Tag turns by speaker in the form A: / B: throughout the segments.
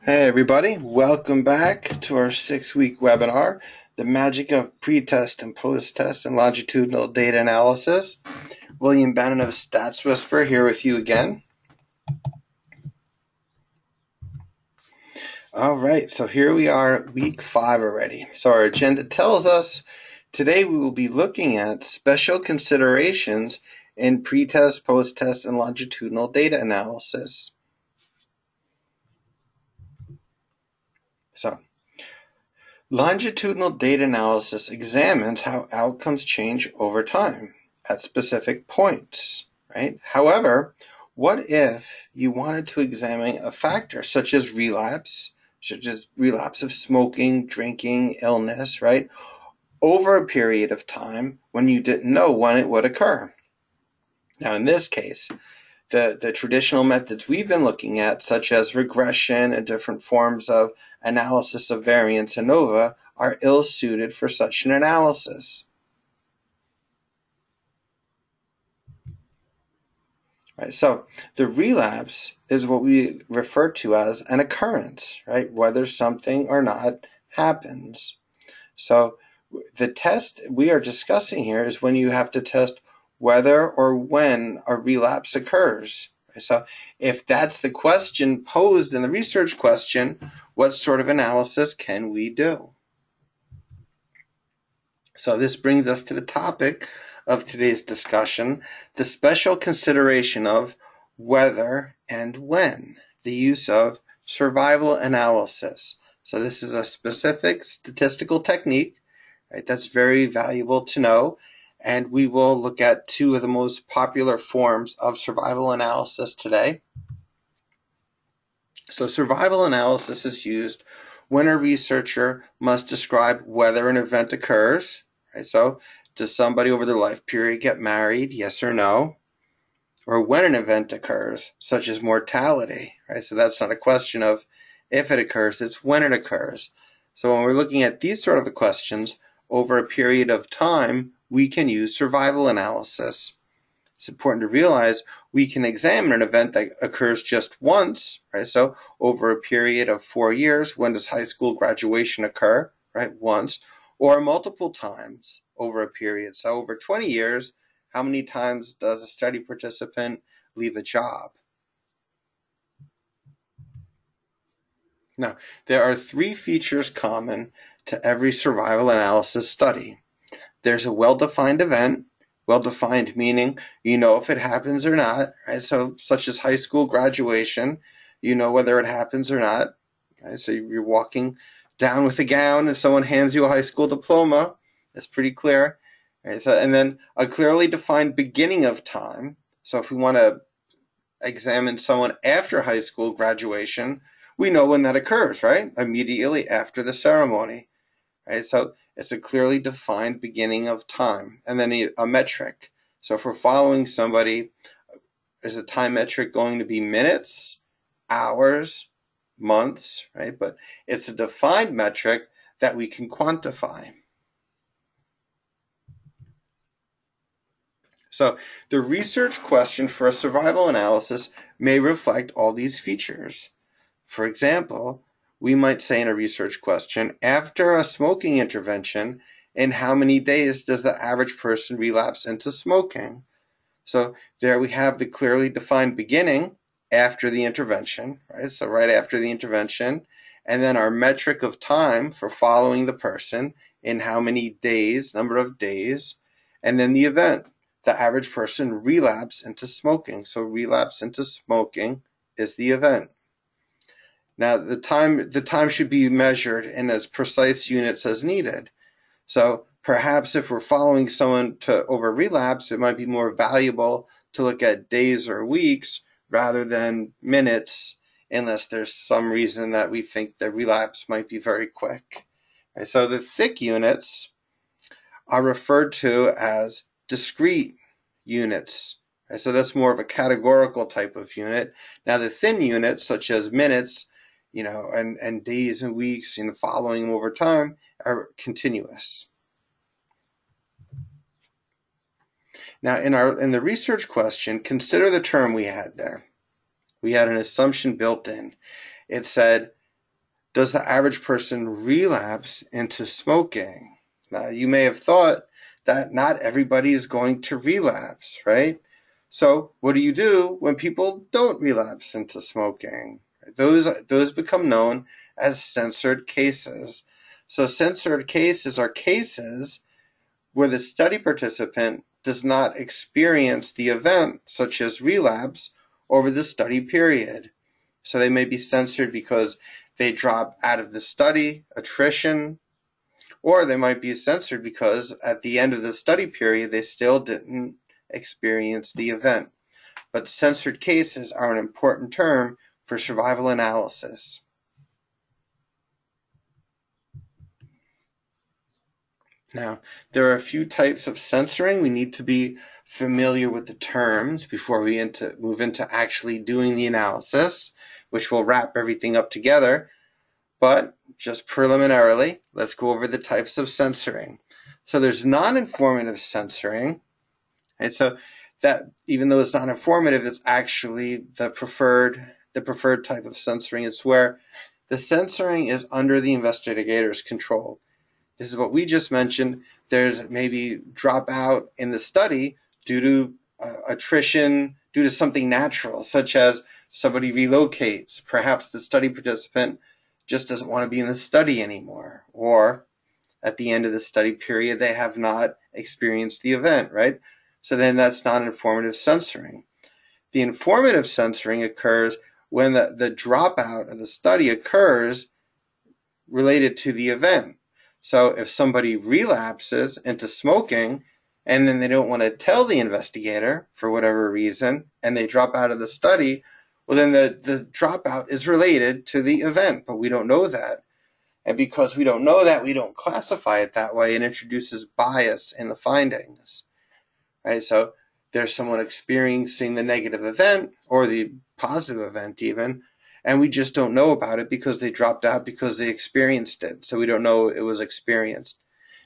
A: Hey everybody, welcome back to our 6-week webinar, The Magic of Pretest and Post-Test and Longitudinal Data Analysis. William Bannon of Stats Whisperer here with you again. Alright, so here we are, week 5 already. So our agenda tells us today we will be looking at special considerations in pretest, post-test, and longitudinal data analysis. So, longitudinal data analysis examines how outcomes change over time at specific points, right? However, what if you wanted to examine a factor such as relapse of smoking, drinking, illness, right? Over a period of time when you didn't know when it would occur. Now, in this case, the traditional methods we've been looking at, such as regression and different forms of analysis of variance ANOVA, are ill-suited for such an analysis. Right, so the relapse is what we refer to as an occurrence, right? Whether something or not happens. So the test we are discussing here is when you have to test whether or when a relapse occurs. So if that's the question posed in the research question, what sort of analysis can we do? So this brings us to the topic of today's discussion, the special consideration of whether and when, the use of survival analysis. So this is a specific statistical technique, right, that's very valuable to know. And we will look at two of the most popular forms of survival analysis today. So survival analysis is used when a researcher must describe whether an event occurs. Right? So does somebody over their life period get married, yes or no? Or when an event occurs, such as mortality. Right? So that's not a question of if it occurs, it's when it occurs. So when we're looking at these sort of questions over a period of time, we can use survival analysis. It's important to realize we can examine an event that occurs just once, right? So over a period of 4 years, when does high school graduation occur, right? Once, or multiple times over a period. So over 20 years, how many times does a study participant leave a job? Now, there are 3 features common to every survival analysis study. There's a well-defined event. Well-defined meaning you know if it happens or not, right? So such as high school graduation, you know whether it happens or not, right? So you're walking down with a gown and someone hands you a high school diploma. That's pretty clear, right? So, and then a clearly defined beginning of time. So if we want to examine someone after high school graduation, we know when that occurs, right? Immediately after the ceremony. Right? So it's a clearly defined beginning of time, and then a metric. So if we're following somebody, is the time metric going to be minutes, hours, months, right? But it's a defined metric that we can quantify. So the research question for a survival analysis may reflect all these features. For example, we might say in a research question, after a smoking intervention, in how many days does the average person relapse into smoking? So there we have the clearly defined beginning after the intervention, right? So right after the intervention, and then our metric of time for following the person in how many days, number of days, and then the event, the average person relapse into smoking. So relapse into smoking is the event. Now, the time should be measured in as precise units as needed. So perhaps if we're following someone to over relapse, it might be more valuable to look at days or weeks rather than minutes, unless there's some reason that we think the relapse might be very quick. Right, so the thick units are referred to as discrete units. Right, so that's more of a categorical type of unit. Now the thin units, such as minutes, and days and weeks, following them over time, are continuous. Now, in the research question, consider the term we had there. We had an assumption built in. It said, does the average person relapse into smoking? Now, you may have thought that not everybody is going to relapse, right? So what do you do when people don't relapse into smoking? Those become known as censored cases. So censored cases are cases where the study participant does not experience the event, such as relapse, over the study period. So they may be censored because they drop out of the study, attrition, or they might be censored because at the end of the study period they still didn't experience the event. But censored cases are an important term for survival analysis. Now, there are a few types of censoring. We need to be familiar with the terms before we move into actually doing the analysis, which will wrap everything up together. But just preliminarily, let's go over the types of censoring. So there's non-informative censoring, right? So that even though it's not informative, it's actually the preferred type of censoring. It's where the censoring is under the investigator's control. This is what we just mentioned. There's maybe dropout in the study due to attrition, due to something natural, such as somebody relocates. Perhaps the study participant just doesn't want to be in the study anymore, or at the end of the study period, they have not experienced the event, right? So then that's non-informative censoring. The informative censoring occurs when the dropout of the study occurs related to the event. So if somebody relapses into smoking and then they don't want to tell the investigator for whatever reason and they drop out of the study, well, then the dropout is related to the event, but we don't know that. And because we don't know that, we don't classify it that way. It introduces bias in the findings, right? So there's someone experiencing the negative event or the positive event even, and we just don't know about it because they dropped out because they experienced it. So we don't know it was experienced.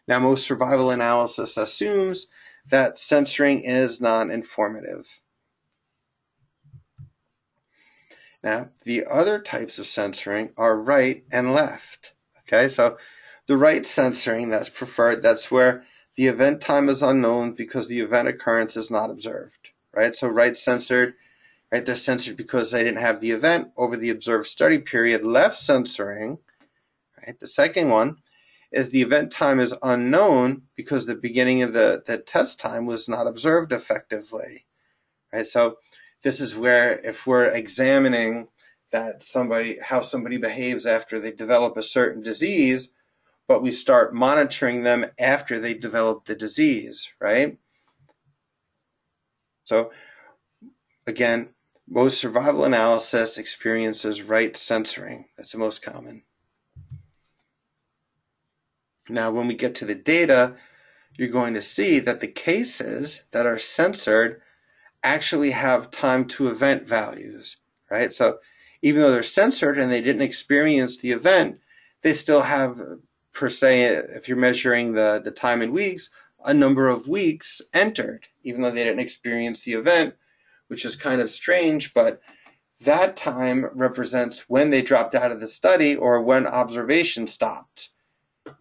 A: Now, most survival analysis assumes that censoring is non-informative. Now, the other types of censoring are right and left. Okay, so the right censoring, that's preferred. That's where the event time is unknown because the event occurrence is not observed, right? So right censored, right? They're censored because they didn't have the event over the observed study period. Left censoring, right? The second one is the event time is unknown because the beginning of the test time was not observed effectively, right? So this is where if we're examining that how somebody behaves after they develop a certain disease, but we start monitoring them after they develop the disease, right? So again, most survival analysis experiences right censoring. That's the most common. Now, when we get to the data, you're going to see that the cases that are censored actually have time to event values, right? So even though they're censored and they didn't experience the event, they still have, per se, if you're measuring the time in weeks, a number of weeks entered, even though they didn't experience the event, which is kind of strange, but that time represents when they dropped out of the study or when observation stopped.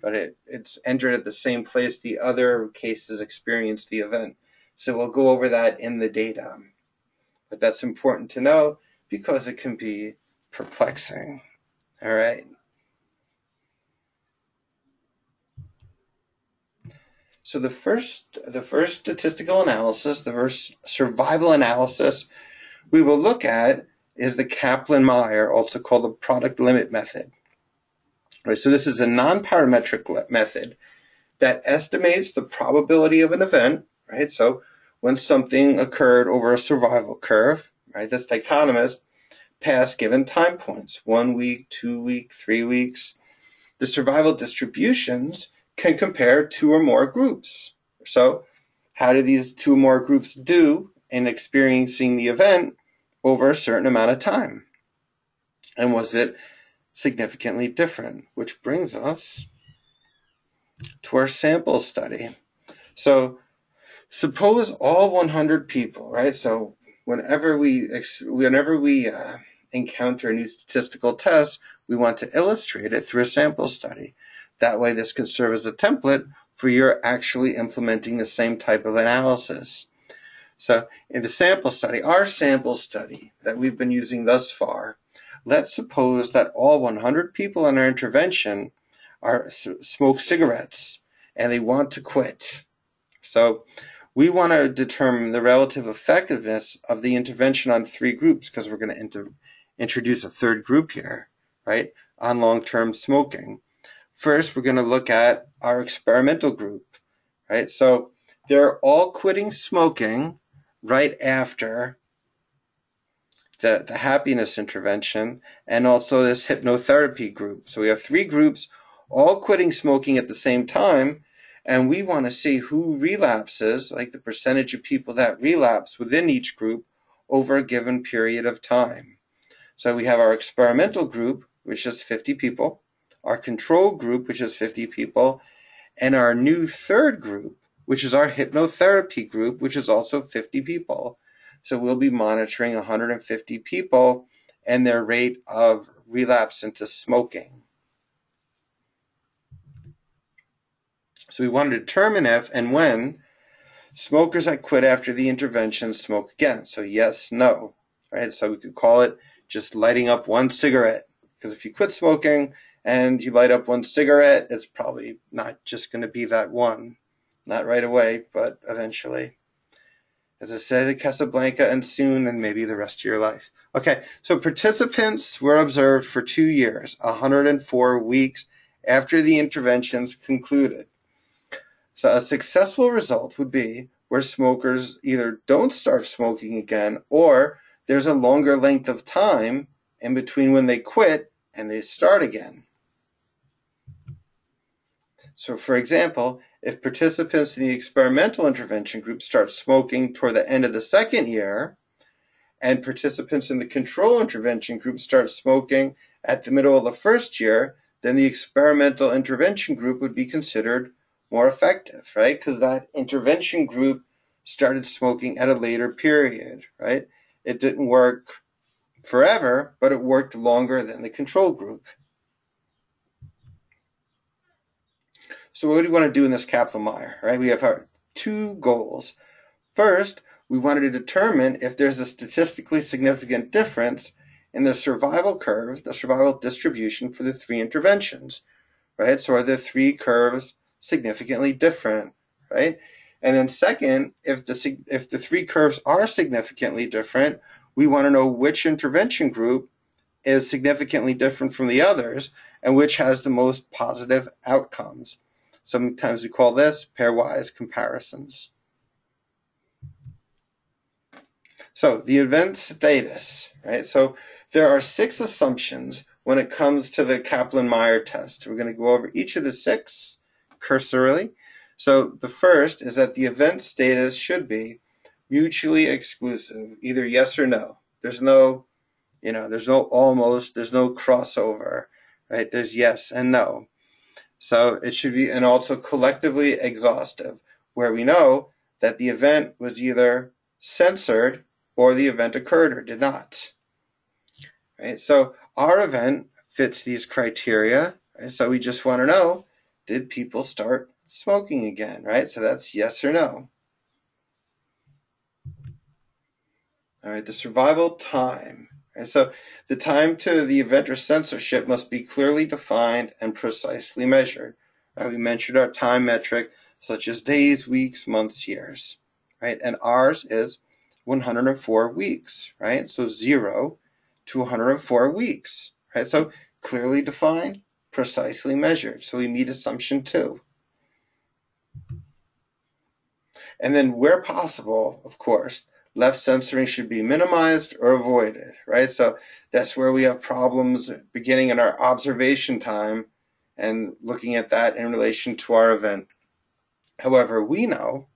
A: But it's entered at the same place the other cases experienced the event. So we'll go over that in the data. But that's important to know because it can be perplexing. All right. So the first statistical analysis, the first survival analysis we will look at is the Kaplan-Meier, also called the product limit method. All right, so this is a non-parametric method that estimates the probability of an event, right? So when something occurred over a survival curve, right, that's dichotomous, past given time points, 1 week, 2 weeks, 3 weeks. The survival distributions can compare 2 or more groups. So how do these 2 or more groups do in experiencing the event over a certain amount of time? And was it significantly different? Which brings us to our sample study. So suppose all 100 people, right? So whenever we encounter a new statistical test, we want to illustrate it through a sample study. That way this can serve as a template for your actually implementing the same type of analysis. So in the sample study, our sample study that we've been using thus far, let's suppose that all 100 people in our intervention smoke cigarettes and they want to quit. So we want to determine the relative effectiveness of the intervention on 3 groups, because we're going to introduce a 3rd group here, right, on long-term smoking. First, we're going to look at our experimental group, right? So they're all quitting smoking right after the happiness intervention and also this hypnotherapy group. So we have 3 groups all quitting smoking at the same time, and we want to see who relapses, like the percentage of people that relapse within each group over a given period of time. So we have our experimental group, which is 50 people, our control group, which is 50 people, and our new 3rd group, which is our hypnotherapy group, which is also 50 people. So we'll be monitoring 150 people and their rate of relapse into smoking. So we want to determine if and when smokers that quit after the intervention smoke again. So yes, no, right? So we could call it just lighting up 1 cigarette, because if you quit smoking and you light up 1 cigarette, it's probably not just going to be that one. Not right away, but eventually. As I said, at Casablanca, and soon, and maybe the rest of your life. Okay, so participants were observed for 2 years, 104 weeks after the interventions concluded. So a successful result would be where smokers either don't start smoking again, or there's a longer length of time in between when they quit and they start again. So for example, if participants in the experimental intervention group start smoking toward the end of the 2nd year, and participants in the control intervention group start smoking at the middle of the 1st year, then the experimental intervention group would be considered more effective, right? Because that intervention group started smoking at a later period, right? It didn't work forever, but it worked longer than the control group. So what do we want to do in this Kaplan-Meier, right? We have our 2 goals. First, we wanted to determine if there's a statistically significant difference in the survival curves, the survival distribution for the 3 interventions, right? So are the 3 curves significantly different, right? And then second, if the 3 curves are significantly different, we want to know which intervention group is significantly different from the others and which has the most positive outcomes. Sometimes we call this pairwise comparisons. So the event status, right? So there are 6 assumptions when it comes to the Kaplan-Meier test. We're going to go over each of the 6 cursorily. So the first is that the event status should be mutually exclusive, either yes or no. There's no, there's no almost, there's no crossover, right? There's yes and no. So it should be, and also collectively exhaustive, where we know that the event was either censored or the event occurred or did not. Right? So our event fits these criteria, right? So we just want to know, did people start smoking again, right? So that's yes or no. All right, the survival time. Right? So the time to the event or censorship must be clearly defined and precisely measured. Right? We mentioned our time metric, such as days, weeks, months, years, right? And ours is 104 weeks, right? So 0 to 104 weeks, right? So clearly defined, precisely measured. So we meet assumption 2. And then where possible, of course, left censoring should be minimized or avoided, right? So that's where we have problems beginning in our observation time and looking at that in relation to our event. However, we know,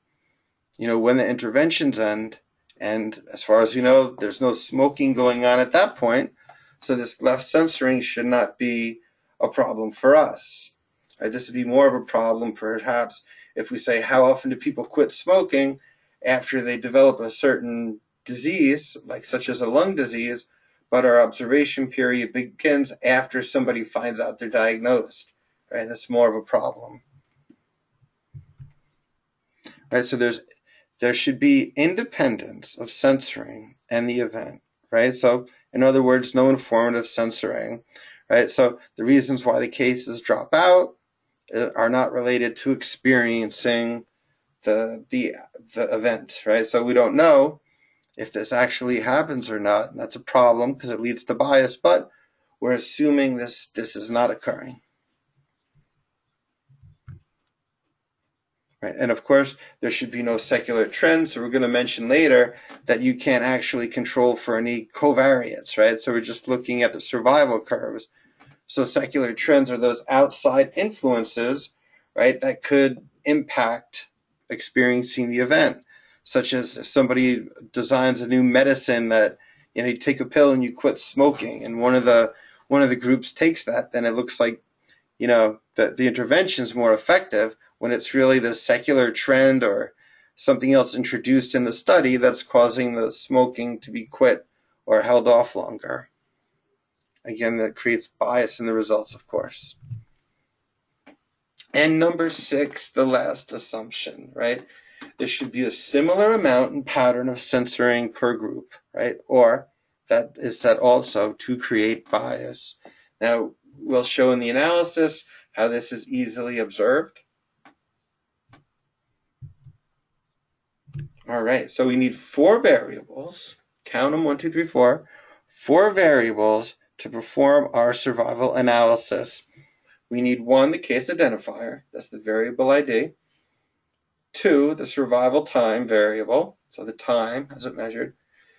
A: when the interventions end, and as far as we know, there's no smoking going on at that point, so this left censoring should not be a problem for us. Right? This would be more of a problem perhaps if we say, how often do people quit smoking after they develop a certain disease, like such as a lung disease, but our observation period begins after somebody finds out they're diagnosed, right? That's more of a problem. Right, so there should be independence of censoring and the event, right? So in other words, no informative censoring, right? So the reasons why the cases drop out are not related to experiencing the event, right? So we don't know if this actually happens or not, and that's a problem because it leads to bias, but we're assuming this is not occurring. Right? And of course, there should be no secular trends. So we're going to mention later that you can't actually control for any covariates, right? So we're just looking at the survival curves. So secular trends are those outside influences, right, that could impact experiencing the event, such as if somebody designs a new medicine that, you take a pill and you quit smoking, and one of the groups takes that, then it looks like, that the intervention is more effective, when it's really the secular trend or something else introduced in the study that's causing the smoking to be quit or held off longer. Again, that creates bias in the results, of course. And number 6, the last assumption, right? There should be a similar amount and pattern of censoring per group, right? Or that is set also to create bias. Now, we'll show in the analysis how this is easily observed. All right, so we need 4 variables. Count them, 1, 2, 3, 4. 4 variables to perform our survival analysis. We need 1, the case identifier. That's the variable ID. 2, the survival time variable. So the time, as it measured.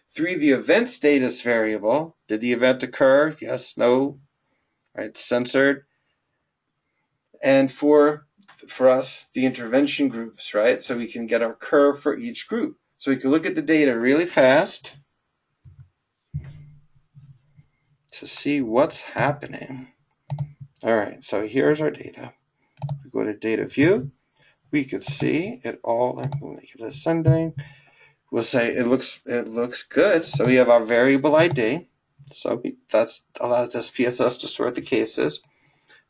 A: 3, the event status variable. Did the event occur? Yes, no. Right, censored. And 4, for us, the intervention groups, right? So we can get our curve for each group. So we can look at the data really fast to see what's happening. All right, so here's our data. We go to data view. We could see it all. We'll make it ascending. We'll say it looks good. So we have our variable ID. So that allows SPSS to sort the cases.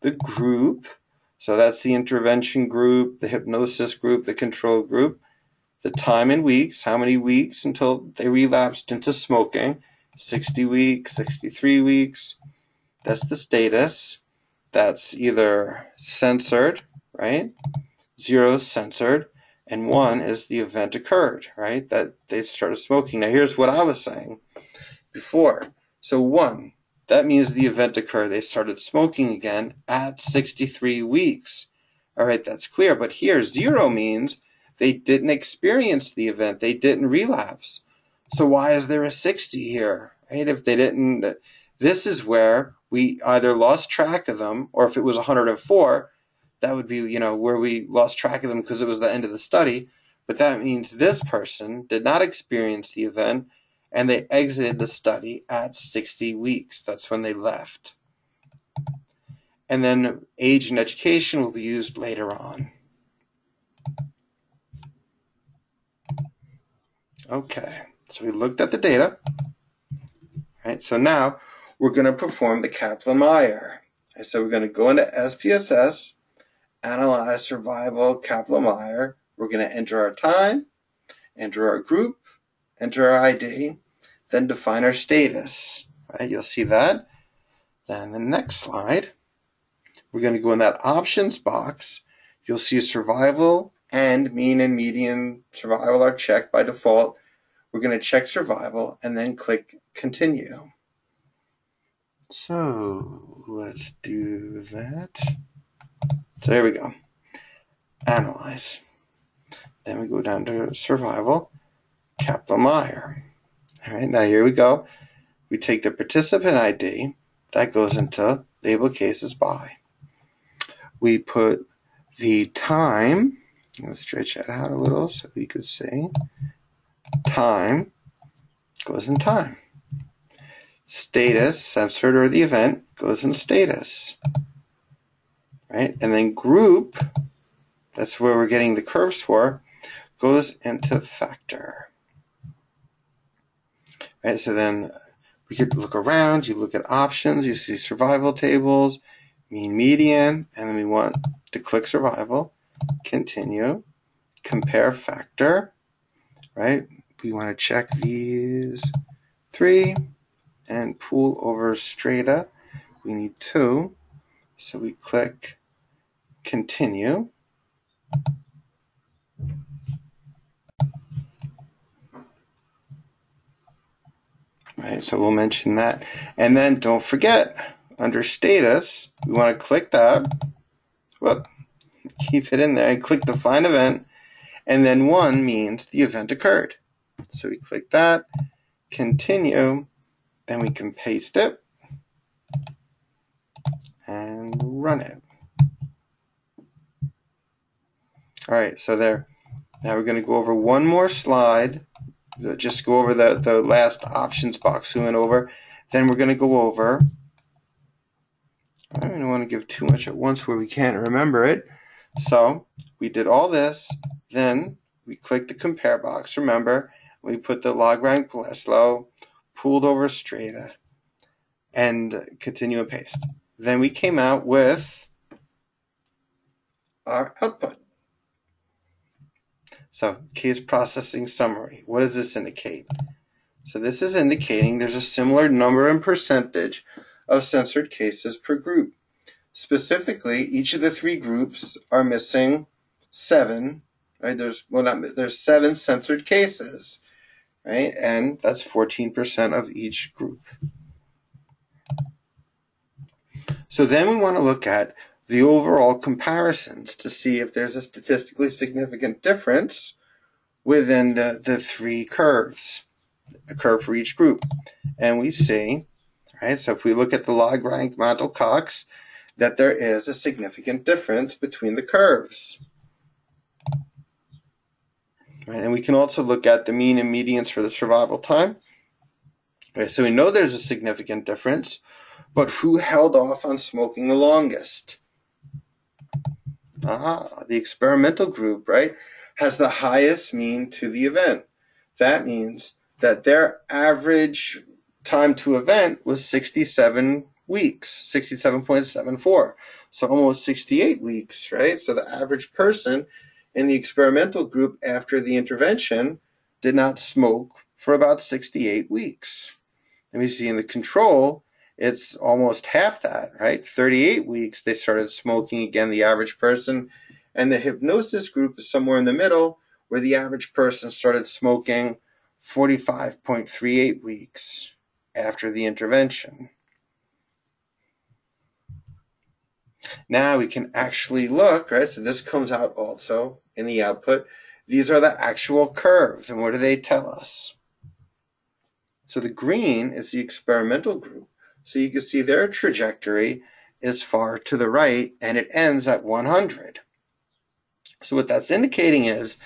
A: The group. So that's the intervention group, the hypnosis group, the control group. The time in weeks, how many weeks until they relapsed into smoking. 60 weeks, 63 weeks. That's the status. That's either censored, right? 0 censored, and 1 is the event occurred, right? That they started smoking. Now here's what I was saying before. So 1, that means the event occurred. They started smoking again at 63 weeks. All right, that's clear. But here, 0 means they didn't experience the event. They didn't relapse. So why is there a 60 here, right? If they didn't, this is where we either lost track of them, or if it was 104, that would be, where we lost track of them because it was the end of the study. But that means this person did not experience the event, and they exited the study at 60 weeks. That's when they left. And then age and education will be used later on. Okay, so we looked at the data. Right, so now we're going to perform the Kaplan-Meier. So we're going to go into SPSS, analyze survival Kaplan-Meier. We're going to enter our time, enter our group, enter our ID, then define our status. Right, you'll see that. Then the next slide, we're going to go in that options box. You'll see survival and mean and median survival are checked by default. We're going to check survival and then click continue. So let's do that. So here we go. Analyze. Then we go down to survival, Kaplan-Meier. All right, now here we go. We take the participant ID. That goes into label cases by. We put the time. Let's stretch that out a little so we could see. Time goes in time. Status, censored or the event, goes in status. Right? And then group, that's where we're getting the curves for, goes into factor. Right? So then We could look around, you look at options, you see survival tables, mean median, and then we want to click survival, continue, compare factor, right? We want to check these 3 and pool over strata. We need 2, so we click continue. Right, so we'll mention that. And then don't forget, under status, we want to click that. Whoop, keep it in there and click define event. And then 1 means the event occurred. So we click that, continue, then we can paste it and run it. All right, so there. Now we're going to go over one more slide. Just go over the last options box we went over. Then we're going to go over, I don't want to give too much at once where we can't remember it. So we did all this, then we clicked the compare box, remember, we put the log rank Breslow, pooled over strata, and continue and paste. Then we came out with our output. So case processing summary, what does this indicate? So this is indicating there's a similar number and percentage of censored cases per group. Specifically, each of the 3 groups are missing 7, right? There's 7 censored cases, right? And that's 14% of each group. So then we want to look at the overall comparisons to see if there's a statistically significant difference within the 3 curves, a curve for each group. And we see, right, so if we look at the log rank Mantel-Cox, that there is a significant difference between the curves. Right, and we can also look at the mean and medians for the survival time. Right, so we know there's a significant difference, but who held off on smoking the longest? The experimental group, right, has the highest mean to the event. That means that their average time to event was 67 weeks, 67.74. So almost 68 weeks, right? So the average person in the experimental group after the intervention did not smoke for about 68 weeks. And we see in the control, it's almost half that, right? 38 weeks they started smoking again, the average person. And the hypnosis group is somewhere in the middle, where the average person started smoking 45.38 weeks after the intervention. Now we can actually look, right? So this comes out also in the output. These are the actual curves, and what do they tell us? So the green is the experimental group. So you can see their trajectory is far to the right, and it ends at 100. So what that's indicating is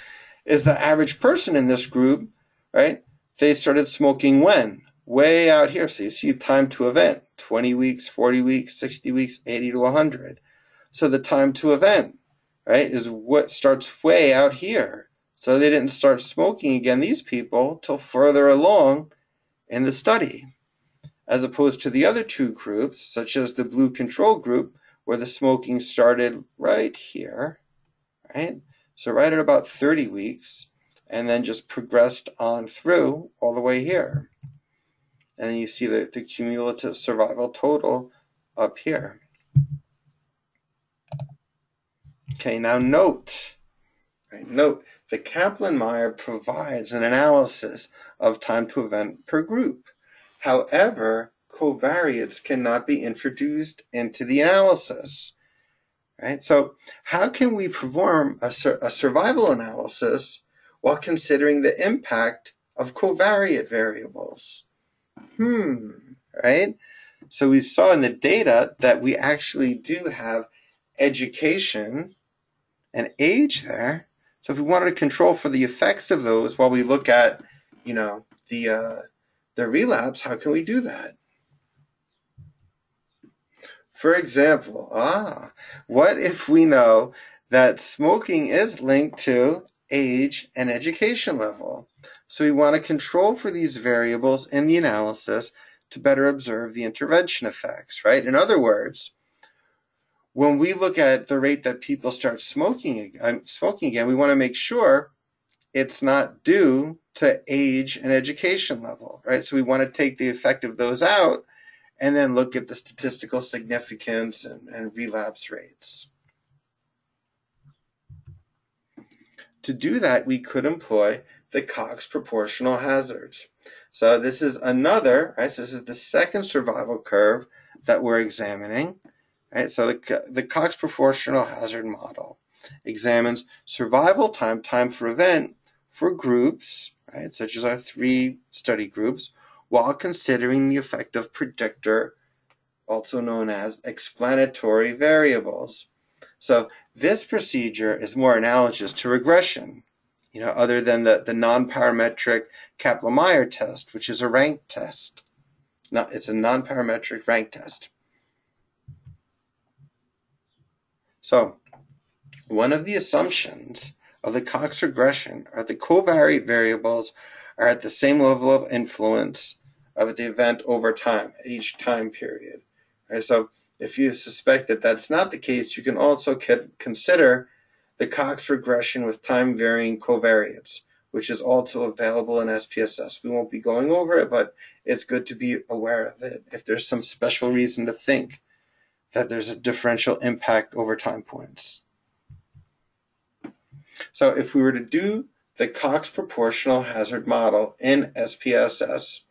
A: the average person in this group, right, they started smoking when? Way out here. So you see time to event, 20 weeks, 40 weeks, 60 weeks, 80 to 100. So the time to event, right, is what starts way out here. So they didn't start smoking again, these people, till further along in the study, as opposed to the other 2 groups, such as the blue control group, where the smoking started right here, right? So right at about 30 weeks, and then just progressed on through all the way here. And you see the cumulative survival total up here. Okay, now note, right, note, the Kaplan-Meier provides an analysis of time to event per group. However, covariates cannot be introduced into the analysis. Right? So how can we perform a survival analysis while considering the impact of covariate variables? Right? So we saw in the data that we actually do have education and age there. So if we wanted to control for the effects of those while we look at, the relapse, how can we do that? For example, what if we know that smoking is linked to age and education level? So we want to control for these variables in the analysis to better observe the intervention effects, right? In other words, when we look at the rate that people start smoking again, we want to make sure it's not due to age and education level, right? So we want to take the effect of those out and then look at the statistical significance and relapse rates. To do that, we could employ the Cox proportional hazards. So this is another, right? So this is the second survival curve that we're examining, right? So the Cox proportional hazard model examines survival time for event for groups, right, such as our 3 study groups, while considering the effect of predictor, also known as explanatory variables. So this procedure is more analogous to regression, other than the non-parametric Kaplan-Meier test, which is a rank test. No, it's a non-parametric rank test. So one of the assumptions of the Cox regression are the covariate variables are at the same level of influence of the event over time, at each time period. Right? So if you suspect that that's not the case, you can also consider the Cox regression with time-varying covariates, which is also available in SPSS. We won't be going over it, but it's good to be aware of it if there's some special reason to think that there's a differential impact over time points. So if we were to do the Cox proportional hazard model in SPSS,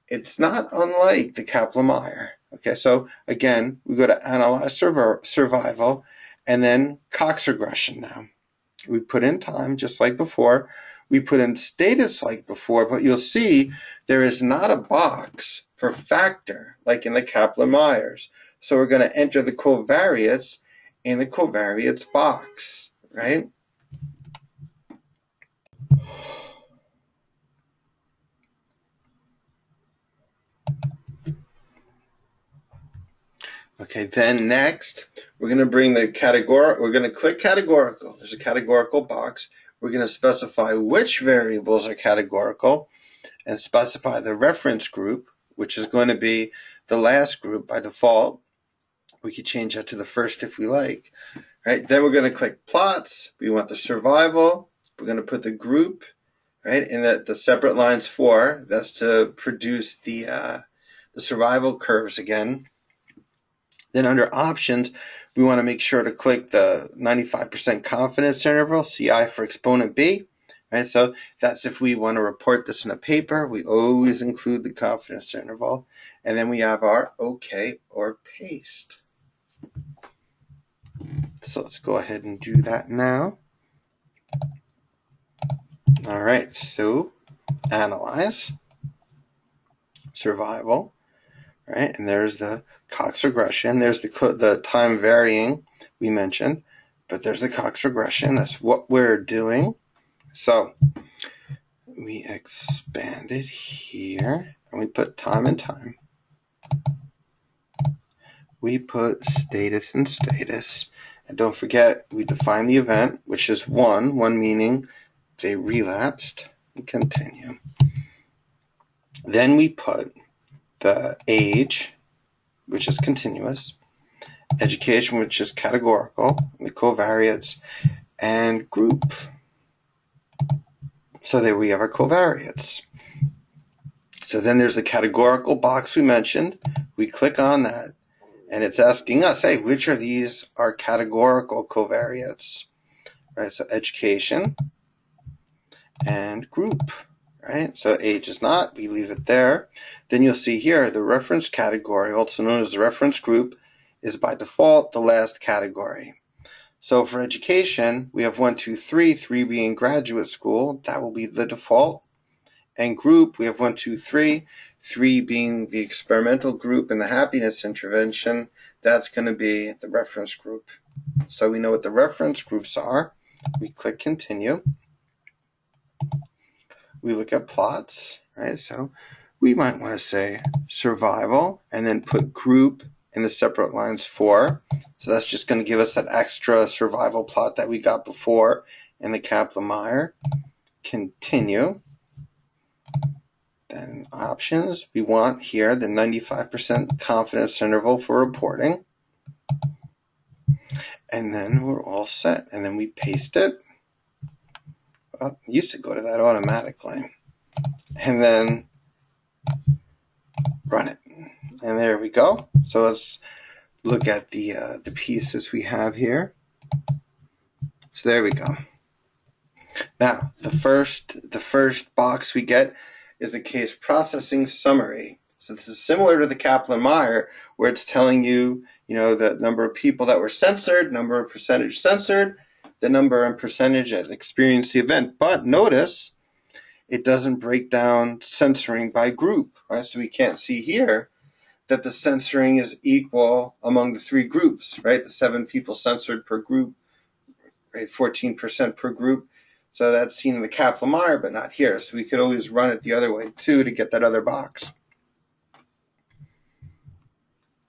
A: it's not unlike the Kaplan-Meier. Okay, so again, we go to analyze survival and then Cox regression now. We put in time just like before. We put in status like before, but you'll see there is not a box for factor like in the Kaplan-Meiers. So we're going to enter the covariates in the covariates box, right? Okay, then next, we're going to bring the we're going to click categorical. There's a categorical box. We're going to specify which variables are categorical and specify the reference group, which is going to be the last group by default. We could change that to the first if we like. Right? Then we're going to click plots. We want the survival. We're going to put the group, right, in the separate lines 4. That's to produce the survival curves again. Then under options, we want to make sure to click the 95% confidence interval, CI for exponent B. Right? So that's if we want to report this in a paper, we always include the confidence interval. And then we have our OK or paste. So let's go ahead and do that now. All right, so analyze, survival. Right, and there's the Cox regression. There's the time varying we mentioned, but there's the Cox regression. That's what we're doing. So we expand it here, and we put time and time. We put status and status, and don't forget we define the event, which is 1 meaning they relapsed. And continue. Then we put the age, which is continuous, education, which is categorical, the covariates, and group. So there we have our covariates. So then there's the categorical box we mentioned. We click on that, and it's asking us, hey, which of these are categorical covariates? Right, so education and group. Right, so age is not, we leave it there. Then you'll see here the reference category, also known as the reference group, is by default the last category. So for education, we have 1, 2, 3, 3 being graduate school, that will be the default. And group, we have 1, 2, 3, 3 being the experimental group and the happiness intervention, that's going to be the reference group. So we know what the reference groups are. We click continue. We look at plots, right? So we might want to say survival and then put group in the separate lines 4. So that's just going to give us that extra survival plot that we got before in the Kaplan-Meier. Continue. Then options, we want here the 95% confidence interval for reporting. And then we're all set. And then we paste it. Oh, it used to go to that automatically. And then run it. And there we go. So let's look at the pieces we have here. So there we go. Now, the first box we get is a case processing summary. So this is similar to the Kaplan-Meier, where it's telling you, the number of people that were censored, number of percentage censored, the number and percentage that experienced the event. But notice it doesn't break down censoring by group, right? So we can't see here that the censoring is equal among the three groups, right? The 7 people censored per group, right? 14% per group. So that's seen in the Kaplan-Meier, but not here. So we could always run it the other way too to get that other box.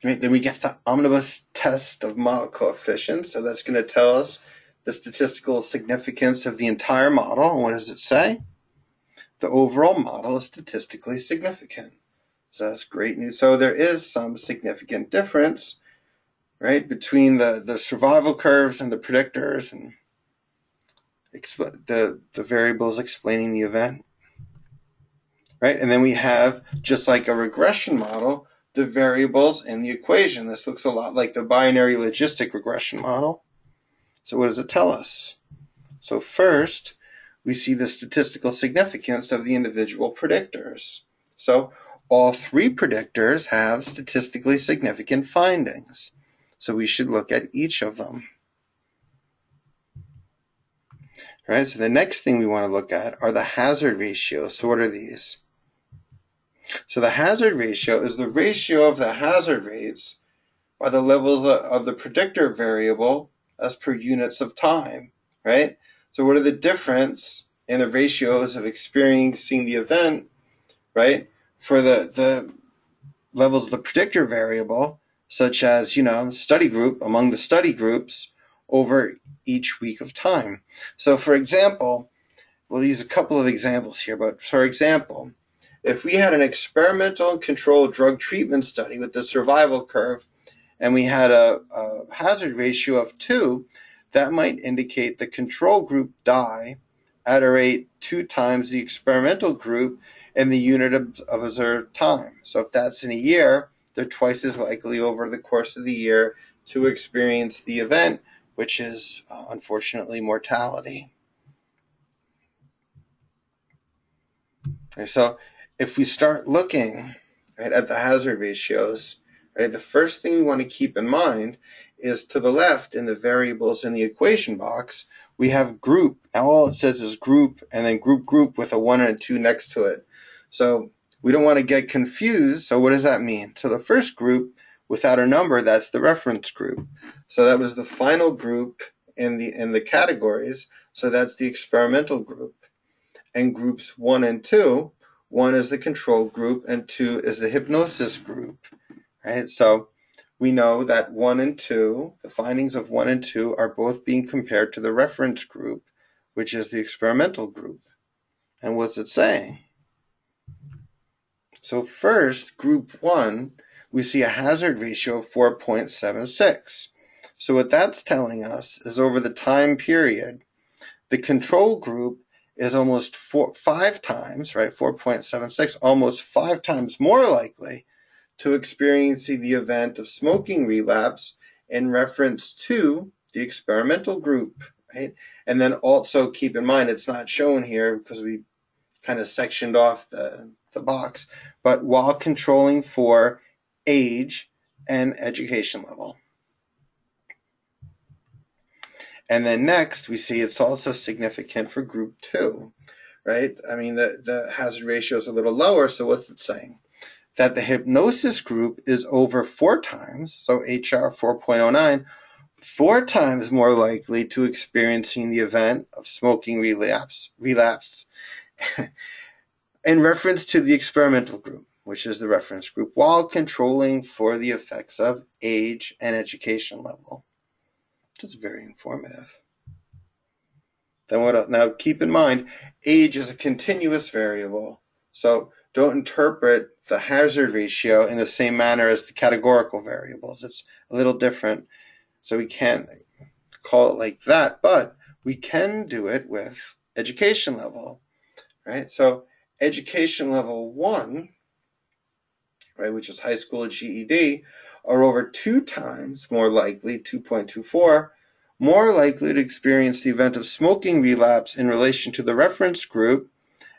A: Right, then we get the omnibus test of model coefficients. So that's going to tell us the statistical significance of the entire model. And what does it say? The overall model is statistically significant. So that's great news. So there is some significant difference, right, between the survival curves and the predictors and the variables explaining the event, right? And then we have, just like a regression model, the variables in the equation. This looks a lot like the binary logistic regression model. So what does it tell us? So first, we see the statistical significance of the individual predictors. So all 3 predictors have statistically significant findings. So we should look at each of them. All right, so the next thing we want to look at are the hazard ratios. So what are these? So the hazard ratio is the ratio of the hazard rates by the levels of the predictor variable as per units of time, right? So what are the difference in the ratios of experiencing the event, right, for the levels of the predictor variable, such as, study group among the study groups over each week of time. So for example, we'll use a couple of examples here, but for example, if we had an experimental and controlled drug treatment study with the survival curve, and we had a hazard ratio of 2, that might indicate the control group die at a rate 2 times the experimental group in the unit of observed time. So if that's in a year, they're twice as likely over the course of the year to experience the event, which is, unfortunately, mortality. Okay, so if we start looking, right, at the hazard ratios, right, the first thing we want to keep in mind is to the left in the variables in the equation box, we have group. Now all it says is group and then group with a 1 and a 2 next to it. So we don't want to get confused. So what does that mean? So the first group without a number, that's the reference group. So that was the final group in the categories. So that's the experimental group. And groups 1 and 2, 1 is the control group and 2 is the hypnosis group, right? So we know that 1 and 2, the findings of 1 and 2 are both being compared to the reference group, which is the experimental group. And what's it saying? So first, group 1, we see a hazard ratio of 4.76. So what that's telling us is over the time period, the control group is almost 5 times, right, 4.76, almost 5 times more likely to experiencing the event of smoking relapse in reference to the experimental group, right? And then also keep in mind, it's not shown here because we kind of sectioned off the box, but while controlling for age and education level. And then next, we see it's also significant for group 2, right? I mean, the hazard ratio is a little lower, so what's it saying? That the hypnosis group is over 4 times, so HR 4.09, 4 times more likely to experiencing the event of smoking relapse in reference to the experimental group, which is the reference group, while controlling for the effects of age and education level. Which is very informative. Then what else? Now keep in mind, age is a continuous variable. So don't interpret the hazard ratio in the same manner as the categorical variables. It's a little different, so we can't call it like that, but we can do it with education level, right? So education level 1, right, which is high school GED, are over 2 times more likely, 2.24, more likely to experience the event of smoking relapse in relation to the reference group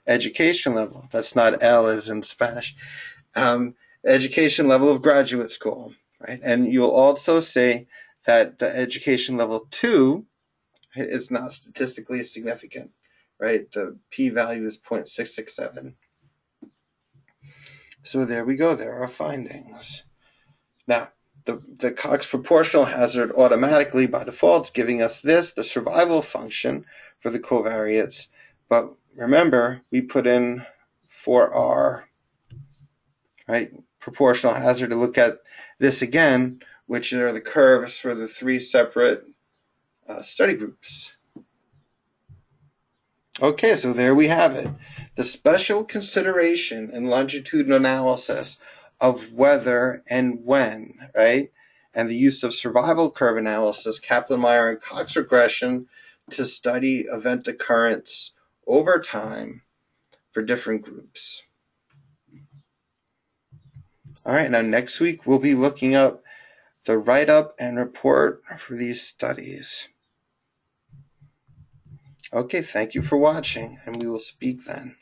A: education level. That's not L as in Spanish. Education level of graduate school, right? And you'll also say that the education level 2 is not statistically significant, right? The p-value is 0.667. So there we go. There are findings. Now, the Cox proportional hazard automatically by default is giving us this, the survival function for the covariates. But remember, we put in for our proportional hazard to look at this again, which are the curves for the 3 separate study groups. Okay, so there we have it. The special consideration in longitudinal analysis of whether and when, right? And the use of survival curve analysis, Kaplan-Meier and Cox regression to study event occurrence over time for different groups. All right, now next week we'll be looking up the write-up and report for these studies. Okay, thank you for watching, and we will speak then.